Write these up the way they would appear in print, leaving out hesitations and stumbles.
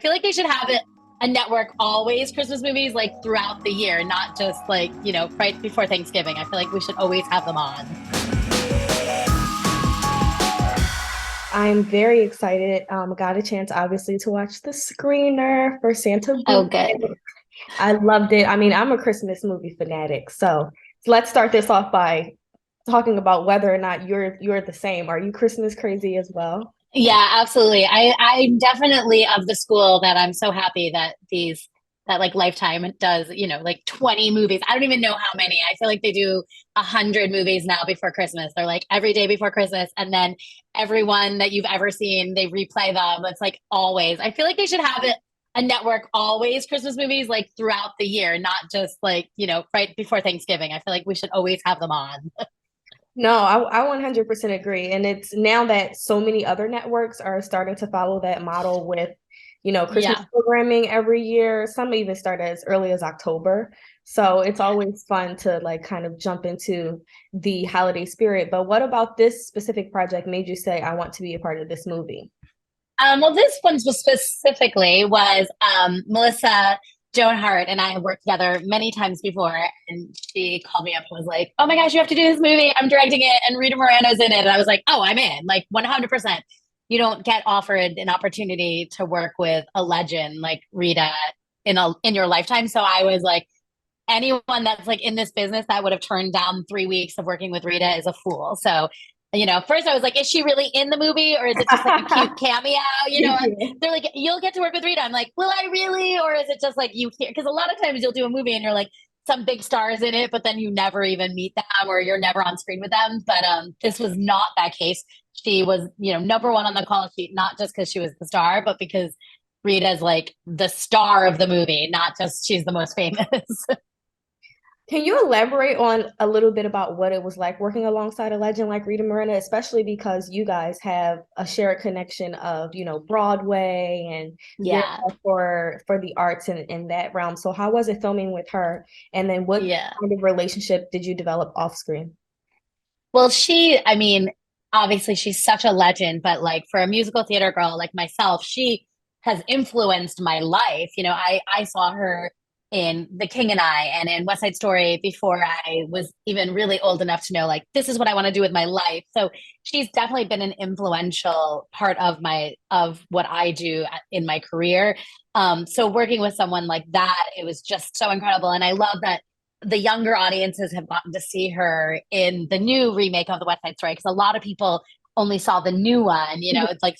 feel like they should have a network always Christmas movies like throughout the year, not just like, right before Thanksgiving. I feel like we should always have them on. I'm very excited. Got a chance, obviously, to watch the screener for Santa Oh, Bootcamp. good. I loved it. I mean, I'm a Christmas movie fanatic, so let's start this off by talking about whether or not you're the same. Are you Christmas crazy as well? Yeah, absolutely. I'm definitely of the school that I'm so happy that that like Lifetime does, like 20 movies. I don't even know how many. I feel like they do 100 movies now before Christmas. They're like every day before Christmas, and then everyone that you've ever seen, they replay them. It's like always. I feel like they should have a network always Christmas movies like throughout the year, not just like, right before Thanksgiving. I feel like we should always have them on. No, I 100% agree. And it's now that so many other networks are starting to follow that model with, Christmas Yeah. programming every year. Some even start as early as October. So it's always fun to like kind of jump into the holiday spirit. But what about this specific project made you say, I want to be a part of this movie? Well, this one specifically was Melissa Joan Hart and I have worked together many times before, and she called me up and was like, "Oh my gosh, you have to do this movie! I'm directing it, and Rita Moreno's in it." And I was like, "Oh, I'm in!" Like 100%. You don't get offered an opportunity to work with a legend like Rita in your lifetime. So I was like, anyone that's like in this business that would have turned down 3 weeks of working with Rita is a fool. So, first I was like, is she really in the movie or is it just like a cute cameo? And Yeah. they're like, you'll get to work with Rita. I'm like, will I really? Or is it just like you hear? Because a lot of times you'll do a movie and you're like, some big stars in it, but then you never even meet them or you're never on screen with them. But this was not that case. She was, number one on the call sheet, not just because she was the star, but because Rita's like the star of the movie, not just she's the most famous. Can you elaborate on a little bit about what it was like working alongside a legend like Rita Moreno, especially because you guys have a shared connection of, Broadway and your Yeah. love for the arts in that realm. So how was it filming with her? And then what Yeah. kind of relationship did you develop off screen? Well, I mean, obviously she's such a legend, but like for a musical theater girl like myself, she has influenced my life. I saw her in The King and I and in West Side Story before I was even really old enough to know like this is what I want to do with my life. So she's definitely been an influential part of what I do in my career. So working with someone like that, it was just so incredible. And I love that the younger audiences have gotten to see her in the new remake of the West Side Story because a lot of people only saw the new one. It's like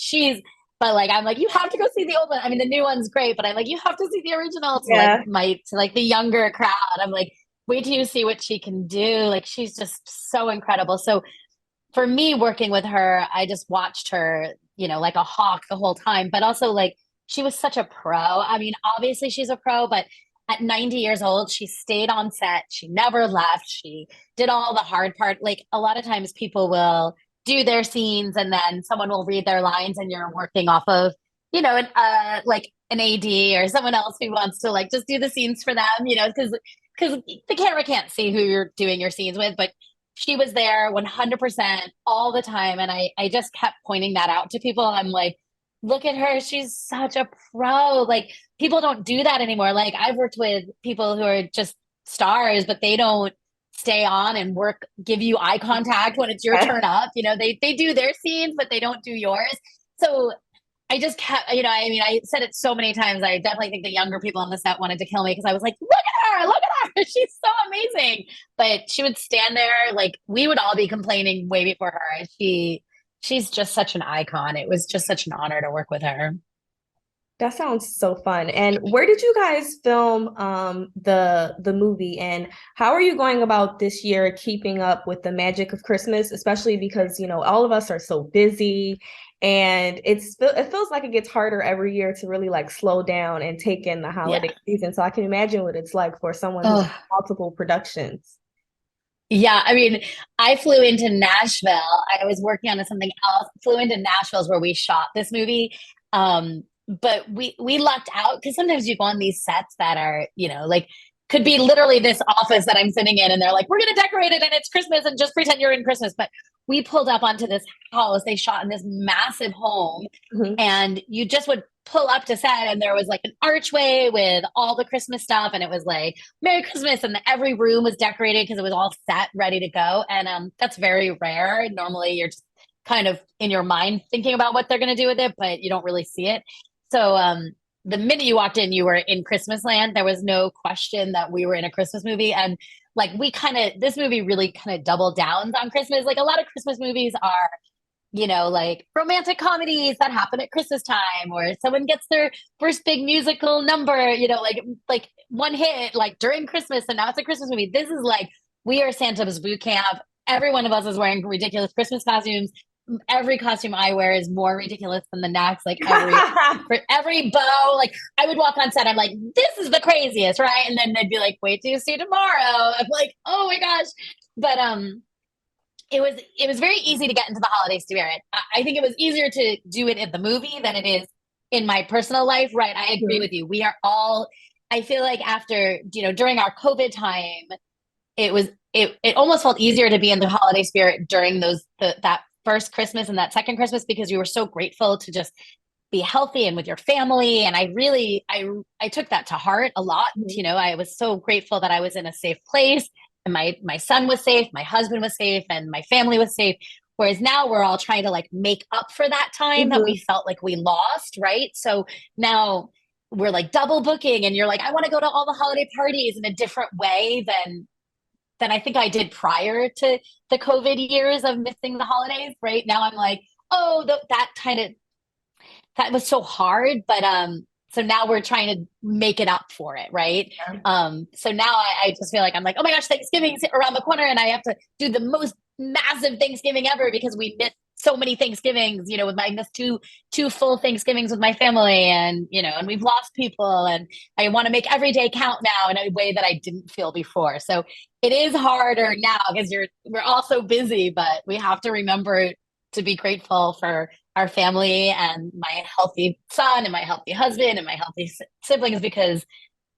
but like I'm like you have to go see the old one. I mean, the new one's great, but I'm like you have to see the original to like Yeah. the younger crowd. I'm like, wait till you see what she can do. Like she's just so incredible. So for me, working with her, I just watched her, like a hawk the whole time, but also like she was such a pro. I mean, obviously she's a pro, but at 90 years old, she stayed on set. She never left. She did all the hard part. Like a lot of times people will do their scenes and then someone will read their lines and you're working off of, like an AD or someone else who wants to like just do the scenes for them, because the camera can't see who you're doing your scenes with, but she was there 100% all the time. And I just kept pointing that out to people. I'm like, look at her. She's such a pro. Like, people don't do that anymore. Like, I've worked with people who are just stars, but they don't stay on and give you eye contact when it's your turn up. They do their scenes, but they don't do yours. So I just kept, I mean, I said it so many times. I definitely think the younger people on the set wanted to kill me because I was like, look at her, she's so amazing. But she would stand there, like we would all be complaining way before her. And she's just such an icon. It was just such an honor to work with her. That sounds so fun. And where did you guys film the movie, and how are you going about this year keeping up with the magic of Christmas, especially because, all of us are so busy and it feels like it gets harder every year to really like slow down and take in the Yeah. holiday season. So I can imagine what it's like for someone who's Oh, multiple productions. yeah. I mean, I flew into Nashville. I was working on something else. Flew into Nashville's where we shot this movie. But we lucked out because sometimes you go on these sets that are, like could be literally this office that I'm sitting in, and they're like, "We're gonna decorate it, and it's Christmas, and just pretend you're in Christmas." But we pulled up onto this house. They shot in this massive home, Mhm. and you just would pull up to set and there was like an archway with all the Christmas stuff and it was like Merry Christmas and every room was decorated because it was all set ready to go. And that's very rare. Normally you're just kind of in your mind thinking about what they're going to do with it, but you don't really see it. So the minute you walked in, you were in Christmas land. There was no question that we were in a Christmas movie. And like this movie really kind of doubled downs on Christmas. Like a lot of Christmas movies are, like romantic comedies that happen at Christmas time, or someone gets their first big musical number, like one hit like during Christmas, and now it's a Christmas movie. This is like we are Santa's boot camp. Every one of us is wearing ridiculous Christmas costumes. Every costume I wear is more ridiculous than the next. Like for every bow, like I would walk on set, I'm like, this is the craziest, right? And then they'd be like, wait till you see tomorrow. I'm like, oh my gosh. But it was very easy to get into the holiday spirit. I think it was easier to do it in the movie than it is in my personal life, right? I agree with you. We are all, I feel like after, during our COVID time, it almost felt easier to be in the holiday spirit during that first Christmas and that second Christmas, because we were so grateful to just be healthy and with your family. And I took that to heart a lot. I was so grateful that I was in a safe place and my son was safe, my husband was safe, and my family was safe. Whereas now we're all trying to like make up for that time that we felt like we lost, right? So now we're like double booking and you're like, I want to go to all the holiday parties in a different way than I think I did prior to the COVID years of missing the holidays, right? Now I'm like, oh, that was so hard, but so now we're trying to make it up for it, right? So now I just feel like I'm like, oh my gosh, Thanksgiving's around the corner and I have to do the most massive Thanksgiving ever because we missed so many Thanksgivings, with I missed two full Thanksgivings with my family, and and we've lost people, and I want to make every day count now in a way that I didn't feel before. So it is harder now because we're all so busy, but we have to remember to be grateful for our family and my healthy son and my healthy husband and my healthy siblings, because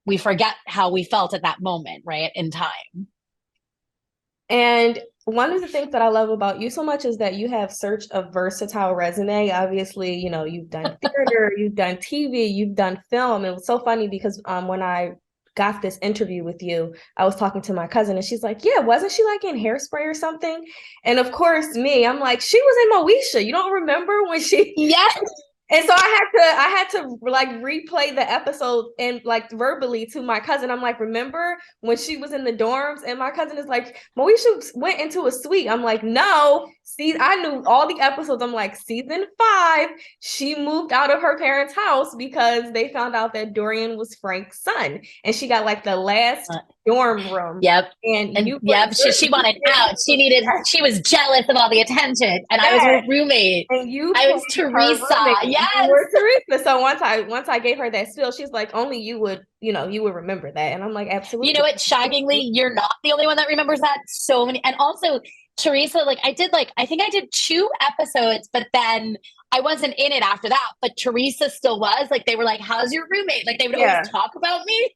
we forget how we felt at that moment, right, in time. And one of the things that I love about you so much is that you have such a versatile resume. Obviously, you've done theater, you've done TV, you've done film. It was so funny because when I got this interview with you, I was talking to my cousin and she's like, yeah, wasn't she like in Hairspray or something? And of course, I'm like, she was in Moesha. You don't remember when she? Yes. And so I had to like replay the episode and like verbally to my cousin. I'm like, remember when she was in the dorms? And my cousin is like, Moesha went into a suite. I'm like, no. See, I knew all the episodes. I'm like, season 5, she moved out of her parents' house because they found out that Dorian was Frank's son, and she got like the last dorm room. Yep. And you she wanted out. She was jealous of all the attention. And I was her roommate. And I was Teresa. Yes. You were Teresa. So once I gave her that spiel, she's like, only you would remember that. And I'm like, absolutely. You know what? Shockingly, you're not the only one that remembers that. So many. And also Teresa, I think I did 2 episodes, but then I wasn't in it after that, but Teresa still was. Like, they were like, how's your roommate? Like, they would always talk about me.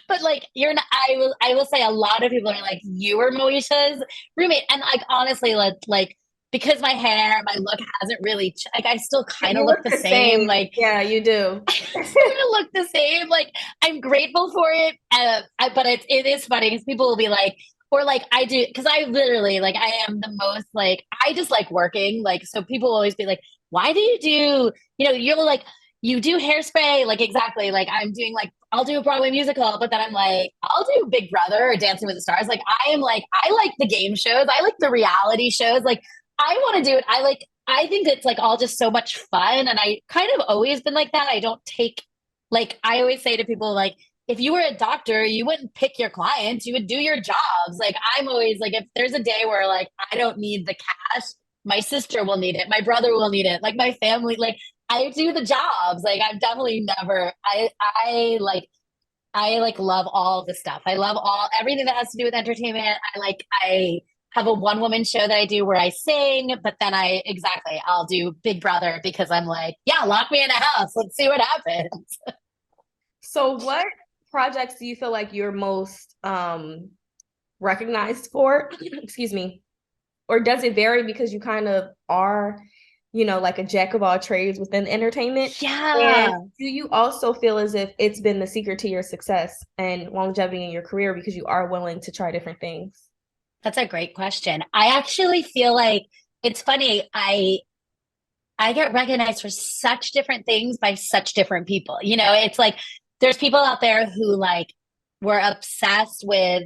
But like, you're not, I will say a lot of people are like, you were Moesha's roommate. And like, honestly, like because my hair, my look hasn't really, I still kind of look the same. Like, yeah, you do. I still look the same. Like, I'm grateful for it. But it is funny because people will be like, or like I do, because I literally, like, I am the most, like, I just like working. Like, so people will always be like, why do you do, you're like, you do Hairspray, like, exactly. Like, I'm doing, like, I'll do a Broadway musical, but then I'm like, I'll do Big Brother or Dancing with the Stars. Like, I like the game shows. I like the reality shows. Like, I want to do it. I think it's like all just so much fun. And I kind of always been like that. I don't take, like, I always say to people, like, if you were a doctor, you wouldn't pick your clients, you would do your jobs. Like, I'm always like, if there's a day where like I don't need the cash, my sister will need it, my brother will need it, like my family, like I do the jobs. Like, I've definitely never, I love all the stuff. I love everything that has to do with entertainment. I have a one-woman show that I do where I sing, but then I'll do Big Brother because I'm like, yeah, lock me in a house, let's see what happens. So what projects do you feel like you're most recognized for? Excuse me. Or does it vary because you kind of are like a jack of all trades within entertainment. And Yeah. do you also feel as if it's been the secret to your success and longevity in your career because you are willing to try different things? That's a great question. I actually feel like it's funny. I get recognized for such different things by such different people. You know, it's like there's people out there who like were obsessed with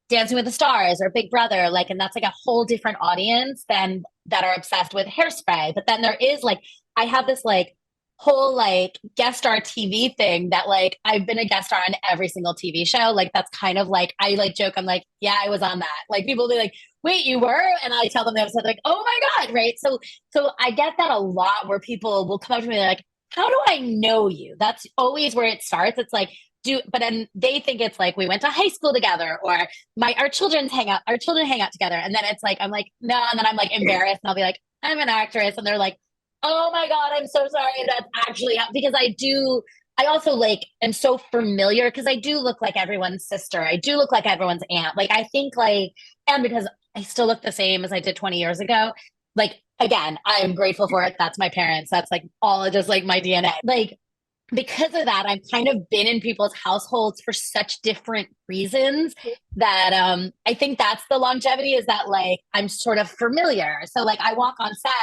Dancing with the Stars or Big Brother, like, and that's like a whole different audience than that are obsessed with Hairspray. But then there is like I have this like whole like guest star TV thing that like I've been a guest star on every single TV show. Like that's kind of like I like joke, I'm like, yeah, I was on that. Like people be like, wait, you were? And I tell them the episode, like, oh my God, right? So I get that a lot where people will come up to me like, how do I know you? That's always where it starts. It's like, but then they think it's like we went to high school together or our children hang out together. And then it's like, I'm like, no, and then I'm like embarrassed and I'll be like, I'm an actress. And they're like, oh my God, I'm so sorry. That's actually because I also like am so familiar because I do look like everyone's sister. I do look like everyone's aunt. Like I think like, and because I still look the same as I did 20 years ago. Like again, I am grateful for it. That's my parents. That's like all just like my DNA. Like because of that, I've kind of been in people's households for such different reasons that I think that's the longevity is that like I'm sort of familiar. So like I walk on set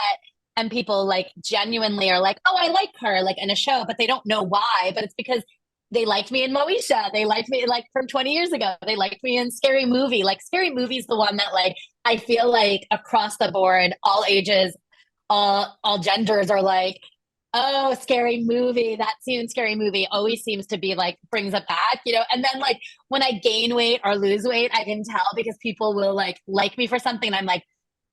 and people like genuinely are like, oh, I like her like in a show, but they don't know why. But it's because they liked me in Moesha. They liked me like from 20 years ago. They liked me in Scary Movie. Like Scary Movie's the one that like I feel like across the board, all ages, all genders are like, oh, Scary Movie. That scene, Scary Movie always seems to be like brings it back, you know. And then like when I gain weight or lose weight, I can tell because people will like me for something. And I'm like,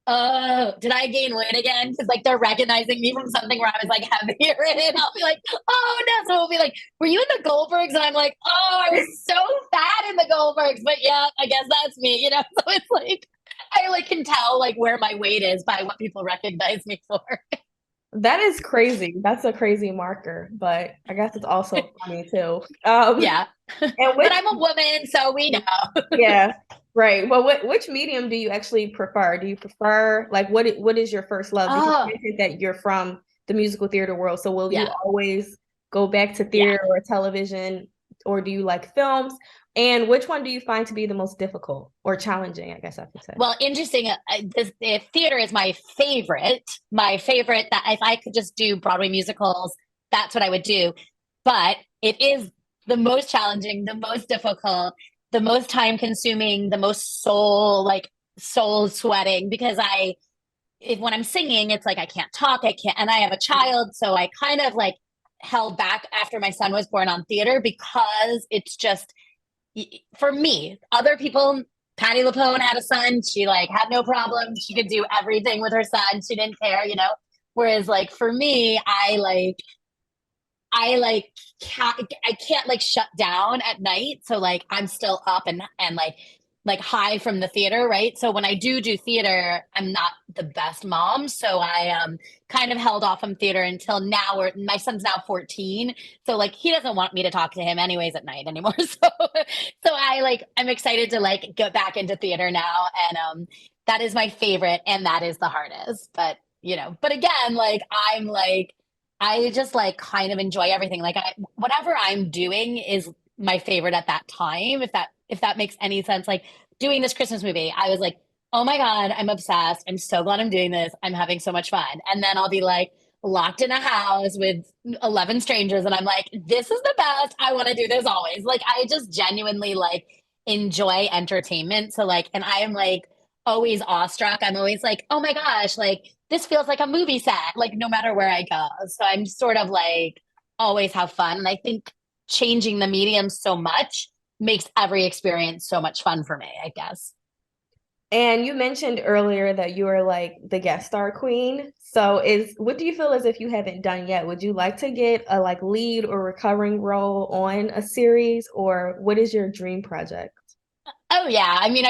oh, did I gain weight again? Because like they're recognizing me from something where I was like heavier and I'll be like, oh no. So we'll be like, were you in the Goldbergs? And I'm like, oh, I was so fat in the Goldbergs. But yeah, I guess that's me, you know? So it's like I like can tell like where my weight is by what people recognize me for. That is crazy. That's a crazy marker, but I guess it's also funny too. Yeah. And But which, I'm a woman, so we know. yeah, right. Well, which medium do you actually prefer? Do you prefer like what is your first love? Because Oh, you think that you're from the musical theater world, so will you yeah. always go back to Yeah. theater or television, or do you like films? And which one do you find to be the most difficult or challenging? I guess I could say. Well, interesting. Theater is my favorite. My favorite that if I could just do Broadway musicals, that's what I would do. But it is the most challenging, the most difficult, the most time consuming, the most soul sweating because when I'm singing, it's like I can't talk, I can't, and I have a child, so I kind of like held back after my son was born on theater because it's just for me. Other people, Patty LuPone had a son, she like had no problem, she could do everything with her son, she didn't care, you know. Whereas like for me, I like I can't like shut down at night. So like I'm still up and like high from the theater, right? So when I do theater, I'm not the best mom. So I kind of held off from theater until now where my son's now 14. So like he doesn't want me to talk to him anyways at night anymore. So I like I'm excited to like get back into theater now. And that is my favorite and that is the hardest. But you know, but again, like I'm like I just like kind of enjoy everything. Like whatever I'm doing is my favorite at that time. If that makes any sense. Like doing this Christmas movie, I was like, oh my God, I'm obsessed. I'm so glad I'm doing this. I'm having so much fun. And then I'll be like locked in a house with 11 strangers, and I'm like, this is the best. I want to do this always. Like I just genuinely like enjoy entertainment. So like, and I am like always awestruck. I'm always like, oh my gosh, like this feels like a movie set, like no matter where I go. So I'm sort of like always have fun. And I think changing the medium so much makes every experience so much fun for me, I guess. And you mentioned earlier that you are like the guest star queen. So is what do you feel as if you haven't done yet? Would you like to get a like lead or recurring role on a series, or what is your dream project? Oh yeah, I mean,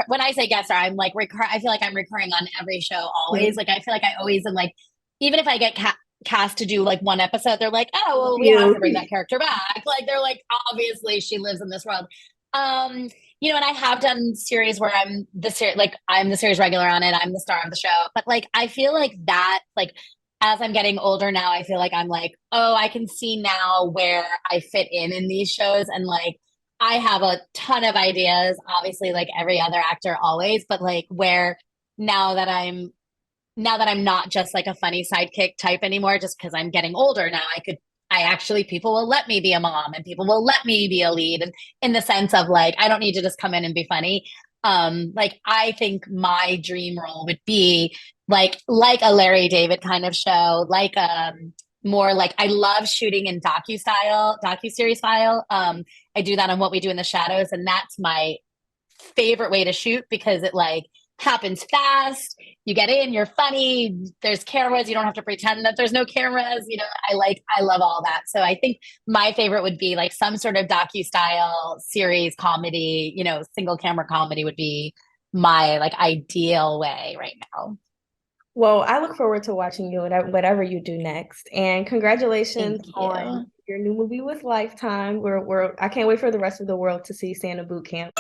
when I say guest star, I'm like recur. I feel like I'm recurring on every show always. Mhm. Like I feel like I always am like, even if I get cast to do like one episode, they're like, oh well, we have You. to bring that character back. Like they're like, obviously she lives in this world. Um, and I have done series where I'm the series regular on it. I'm the star of the show. But like, I feel like that, like, as I'm getting older now, I feel like I'm like, oh, I can see now where I fit in these shows. And like, I have a ton of ideas, obviously, like every other actor always, but like, where now that I'm now that I'm not just like a funny sidekick type anymore, just because I'm getting older now, I actually, people will let me be a mom and people will let me be a lead. And in the sense of like, I don't need to just come in and be funny. Like, I think my dream role would be like a Larry David kind of show, like, more like, I love shooting in docu-series style. I do that on What We Do in the Shadows, and that's my favorite way to shoot because it like happens fast. You get in, you're funny. There's cameras. You don't have to pretend that there's no cameras. I love all that. So I think my favorite would be like some sort of docu-style series comedy. Single camera comedy would be my like ideal way right now. Well, I look forward to watching you whatever you do next. And Thank congratulations on you. your new movie with Lifetime. I can't wait for the rest of the world to see Santa Bootcamp.